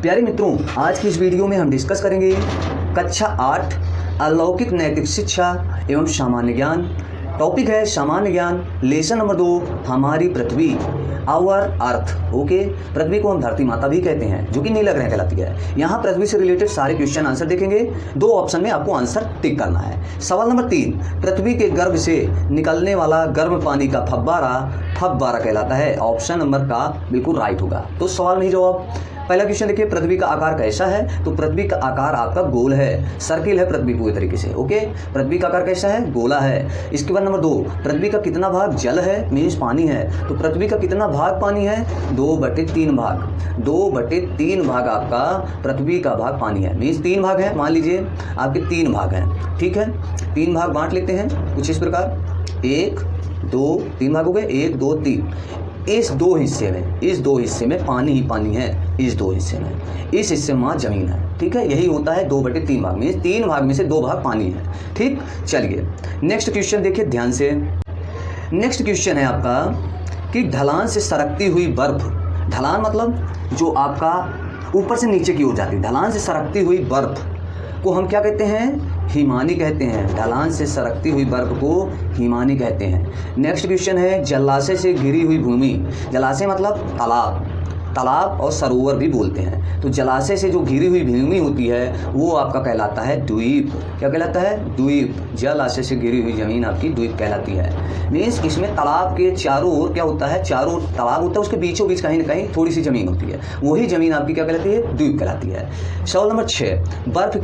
प्यारे मित्रों, आज की इस वीडियो में हम डिस्कस करेंगे कक्षा 8 अलौकिक नैतिक शिक्षा एवं सामान्य ज्ञान। टॉपिक है सामान्य ज्ञान, लेसन नंबर 2, हमारी पृथ्वी, आवर अर्थ। ओके, पृथ्वी को हम धरती माता भी कहते हैं, जो कि नीला ग्रह कहलाती है। यहाँ पृथ्वी से रिलेटेड सारे क्वेश्चन आंसर देखेंगे। 2 ऑप्शन में आपको आंसर टिक करना है। सवाल नंबर 3, पृथ्वी के गर्भ से निकलने वाला गर्म पानी का फव्वारा कहलाता है। ऑप्शन नंबर का बिल्कुल राइट होगा। तो सवाल में ही जवाब। पहला क्वेश्चन देखिए, पृथ्वी का आकार कैसा है? तो पृथ्वी का आकार आपका गोल है, सर्किल है पृथ्वी पूरी तरीके से। ओके, पृथ्वी का आकार कैसा है? गोला है। इसके बाद नंबर 2, पृथ्वी का कितना भाग जल है? मीन्स पानी है। तो पृथ्वी का कितना भाग पानी है? 2/3 भाग। 2/3 भाग आपका पृथ्वी का भाग पानी है, मीन्स 3 भाग है। मान लीजिए आपके 3 भाग हैं, ठीक है। 3 भाग बांट लेते हैं कुछ इस प्रकार, 1 2 3 भाग हो गए, 1 2 3। इस दो हिस्से में पानी ही पानी है। इस हिस्से में जमीन है, ठीक है। यही होता है 2/3 भाग में, 3 भाग में से 2 भाग पानी है, ठीक। चलिए नेक्स्ट क्वेश्चन देखिए ध्यान से। नेक्स्ट क्वेश्चन है आपका कि ढलान से सरकती हुई बर्फ, ढलान मतलब जो आपका ऊपर से नीचे की ओर जाती है, ढलान से सरकती हुई बर्फ को हम क्या कहते हैं? हिमानी कहते हैं। ढलान से सरकती हुई बर्फ को हिमानी कहते हैं। नेक्स्ट क्वेश्चन है, जलाशय से घिरी हुई भूमि, जलाशय मतलब तालाब और सरोवर भी बोलते हैं। तो जलाशय से जो घिरी हुई भूमि होती है वो आपका कहलाता है द्वीप। क्या कहलाता है? द्वीप। जलाशय से घिरी हुई जमीन आपकी द्वीप कहलाती है। मीन्स इसमें तालाब के चारों ओर क्या होता है? चारों ओर तालाब होता है, उसके बीचों बीच कहीं ना कहीं थोड़ी सी जमीन होती है, वही जमीन आपकी क्या कहलाती है? द्वीप कहलाती है। सवाल नंबर 6, बर्फ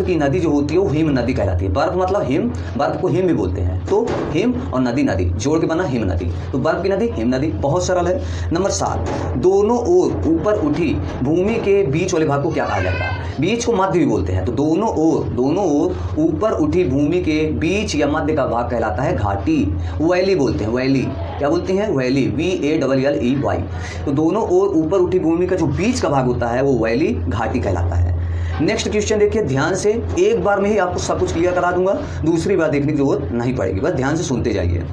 की नदी जो होती है वो हिम नदी कहलाती है। बर्फ मतलब हिम, बर्फ को हिम भी बोलते हैं। तो हिम और नदी जोड़ के बना हिम नदी। तो बर्फ की नदी हिम नदी, बहुत सरल है। नंबर 7, दोनों ओर ऊपर उठी भूमि के बीच वाले भाग को क्या कहा जाएगा? बीच को मध्य भी बोलते हैं। तो दोनों ओर ऊपर उठी भूमि के बीच या मध्य का भाग कहलाता है घाटी, वैली बोलते हैं। वैली क्या बोलते हैं? Valley, VALLEY। तो दोनों ओर ऊपर उठी भूमि का जो बीच का भाग होता है वो वैली, घाटी कहलाता है। नेक्स्ट क्वेश्चन देखिए ध्यान से, एक बार में ही आपको सब कुछ क्लियर करा दूंगा, दूसरी बार देखने की जरूरत नहीं पड़ेगी, बस ध्यान से सुनते जाइए।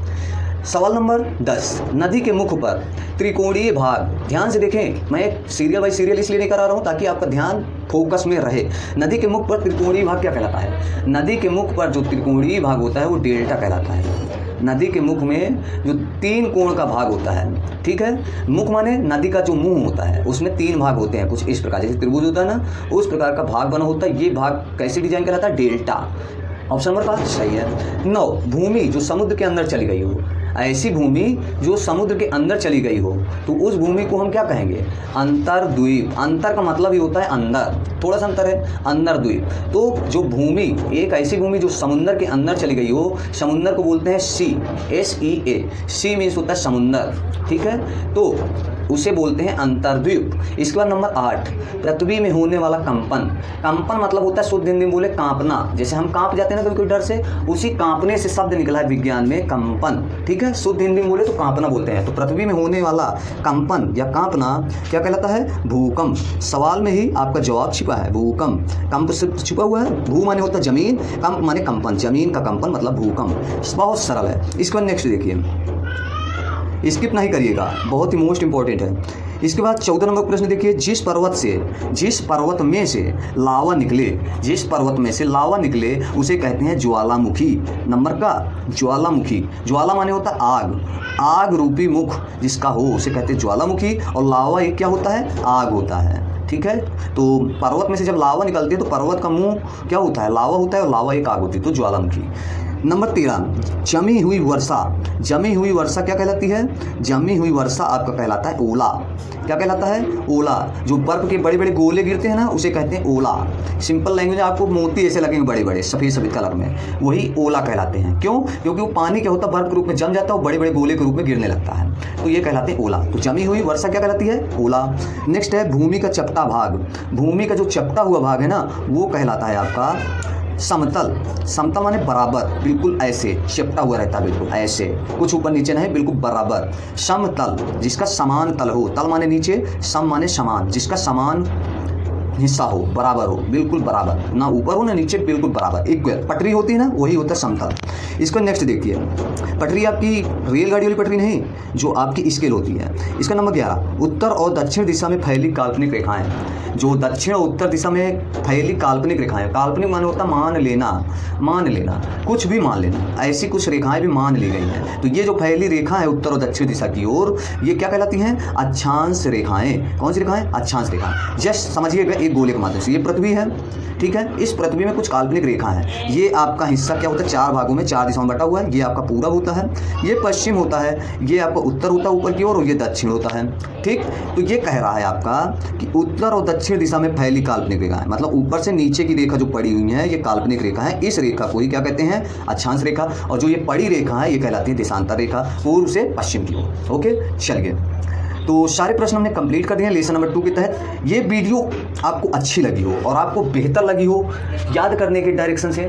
सवाल नंबर 10, नदी के मुख पर त्रिकोणीय भाग, ध्यान से देखें, मैं सीरियल बाय सीरियल इसलिए नहीं करा रहा हूँ ताकि आपका ध्यान फोकस में रहे। नदी के मुख पर त्रिकोणीय भाग क्या कहलाता है? नदी के मुख पर जो त्रिकोणीय भाग होता है वो डेल्टा कहलाता है। नदी के मुख में जो 3 कोण का भाग होता है, ठीक है। मुख माने नदी का जो मुंह होता है, उसमें 3 भाग होते हैं कुछ इस प्रकार, जैसे त्रिभुज होता है ना, उस प्रकार का भाग बना होता है। ये भाग कैसे डिजाइन कहलाता है? डेल्टा। ऑप्शन नंबर 5 सही है। 9, भूमि जो समुद्र के अंदर चली गई हो, ऐसी भूमि जो समुद्र के अंदर चली गई हो तो उस भूमि को हम क्या कहेंगे? अंतर्द्वीप। अंतर का मतलब ही होता है अंदर, थोड़ा सा अंतर है, अंतर्द्वीप। तो जो भूमि, एक ऐसी भूमि जो समुद्र के अंदर चली गई हो, समुद्र को बोलते हैं सी, SEA। सी मीन्स होता है समुद्र, ठीक है, तो उसे बोलते हैं अंतर्द्वीप। इसके बाद नंबर 8, पृथ्वी में होने वाला कंपन मतलब होता है, शुद्ध हिंदी में बोले कांपना। जैसे हम कांप जाते हैं ना कभी कोई डर से, उसी कांपने से शब्द निकला है विज्ञान में कंपन, ठीक है। शुद्ध हिंदी में बोले तो कांपना बोलते हैं। तो पृथ्वी में होने वाला कंपन या कांपना क्या कहलाता है? भूकंप। सवाल में ही आपका जवाब छिपा है, भूकंप। कंप से छिपा हुआ है, भू माने होता है जमीन, कंप माने कंपन, जमीन का कंपन मतलब भूकंप। बहुत सरल है। इसके बाद नेक्स्ट देखिए, स्किप नहीं करिएगा, बहुत ही मोस्ट इंपॉर्टेंट है। इसके बाद 14 नंबर प्रश्न देखिए, जिस पर्वत में से लावा निकले उसे कहते हैं ज्वालामुखी। नंबर का ज्वालामुखी, ज्वाला माने होता है आग रूपी मुख जिसका हो उसे कहते हैं ज्वालामुखी। और लावा एक क्या होता है? आग होता है, ठीक है। तो पर्वत में से जब लावा निकलती है तो पर्वत का मुंह क्या होता है? लावा होता है, और लावा एक आग होती है, तो ज्वालामुखी। नंबर 13, जमी हुई वर्षा क्या कहलाती है? जमी हुई वर्षा आपका कहलाता है ओला। क्या कहलाता है? ओला। जो बर्फ के बड़े बड़े गोले गिरते हैं ना, उसे कहते हैं ओला। सिंपल लैंग्वेज, आपको मोती ऐसे लगेंगे बड़े बड़े सफ़ेद कलर में, वही ओला कहलाते हैं। क्यों? क्योंकि वो पानी क्या होता है, बर्फ के रूप में जम जाता है और बड़े बड़े गोले के रूप में गिरने लगता है, तो ये कहलाते हैं ओला। तो जमी हुई वर्षा क्या कहलाती है? ओला। नेक्स्ट है भूमि का चपटा भाग। भूमि का जो चपटा हुआ भाग है ना, वो कहलाता है आपका समतल माने बराबर, बिल्कुल ऐसे चिपटा हुआ रहता है, बिल्कुल ऐसे, कुछ ऊपर नीचे नहीं, बिल्कुल बराबर। समतल जिसका समान तल हो, तल माने नीचे, सम माने समान, जिसका समान हिस्सा हो, बराबर हो, बिल्कुल बराबर, ना ऊपर हो ना नीचे, बिल्कुल बराबर, इक्वल। पटरी होती है ना, वही होता है समतल। इसको नेक्स्ट देखिए, पटरी आपकी रेलगाड़ी वाली पटरी नहीं, जो आपकी स्केल होती है। इसका नंबर 11, उत्तर और दक्षिण दिशा में फैली काल्पनिक रेखाएं। जो दक्षिण और उत्तर दिशा में फैली काल्पनिक रेखाएं, काल्पनिक मान होता मान लेना, कुछ भी मान लेना, ऐसी कुछ रेखाएं भी मान ली गई हैं। तो ये जो फैली रेखा है उत्तर और दक्षिण दिशा की ओर, ये क्या कहलाती हैं? अक्षांश रेखाएं। कौन सी रेखाएं? अक्षांश रेखाएं। जस्ट समझिएगा एक गोले के माध्यम से, ये पृथ्वी है, ठीक है, इस पृथ्वी में कुछ काल्पनिक रेखा है। ये आपका हिस्सा क्या होता है? 4 भागों में 4 दिशाओं में बटा हुआ है। ये आपका पूरब होता है, ये पश्चिम होता है, ये आपका उत्तर होता है ऊपर की ओर, और ये दक्षिण होता है, ठीक। तो ये कह रहा है आपका कि उत्तर और दक्षिण दिशा में फैली काल्पनिक रेखा है, मतलब ऊपर से नीचे की रेखा जो पड़ी हुई है ये काल्पनिक रेखा है। इस रेखा को ही क्या कहते हैं? अक्षांश रेखा। और जो ये पड़ी रेखा है ये कहलाती है देशांतर रेखा, पूर्व से पश्चिम की ओर। ओके, चलिए, तो सारे प्रश्न हमने कंप्लीट कर दिए हैं लेसन नंबर 2 के तहत। ये वीडियो आपको अच्छी लगी हो और आपको बेहतर लगी हो याद करने के डायरेक्शन से,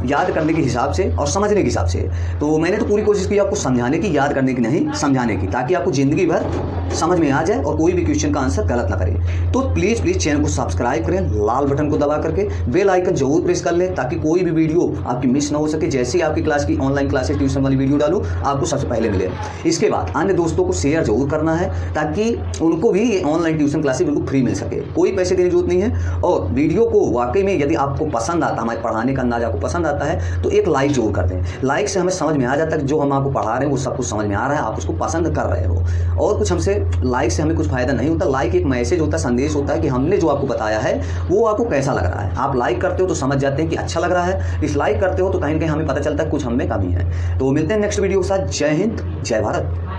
याद करने के हिसाब से और समझने के हिसाब से, तो मैंने तो पूरी कोशिश की आपको समझाने की, याद करने की नहीं, समझाने की, ताकि आपको ज़िंदगी भर समझ में आ जाए और कोई भी क्वेश्चन का आंसर गलत ना करें। तो प्लीज़ चैनल को सब्सक्राइब करें, लाल बटन को दबा करके बेल आइकन जरूर प्रेस कर लें, ताकि कोई भी वीडियो आपकी मिस ना हो सके। जैसे ही आपकी क्लास की ऑनलाइन क्लासेस ट्यूशन वाली वीडियो डालूँ आपको सबसे पहले मिले। इसके बाद अन्य दोस्तों को शेयर जरूर करना है, ताकि उनको भी ये ऑनलाइन ट्यूशन क्लासेस बिल्कुल फ्री मिल सके, कोई पैसे देने की जरूरत नहीं है। और वीडियो को वाकई में यदि आपको पसंद आता, हमारे पढ़ाने का अंदाज आपको पसंद आता है, तो एक लाइक जरूर कर दें। लाइक से हमें समझ में आ जाता है कि जो हम आपको पढ़ा रहे हैं वो सब कुछ समझ में आ रहा है, आप उसको पसंद कर रहे हो। और कुछ हमसे लाइक से हमें कुछ फायदा नहीं होता। लाइक एक मैसेज होता है, संदेश होता है कि हमने जो आपको बताया है वो आपको कैसा लग रहा है। आप लाइक करते हो तो समझ जाते हैं कि अच्छा लग रहा है, डिसलाइक करते हो तो कहीं ना कहीं हमें पता चलता है कुछ हमें कमी है। तो मिलते हैं नेक्स्ट वीडियो के साथ। जय हिंद, जय भारत।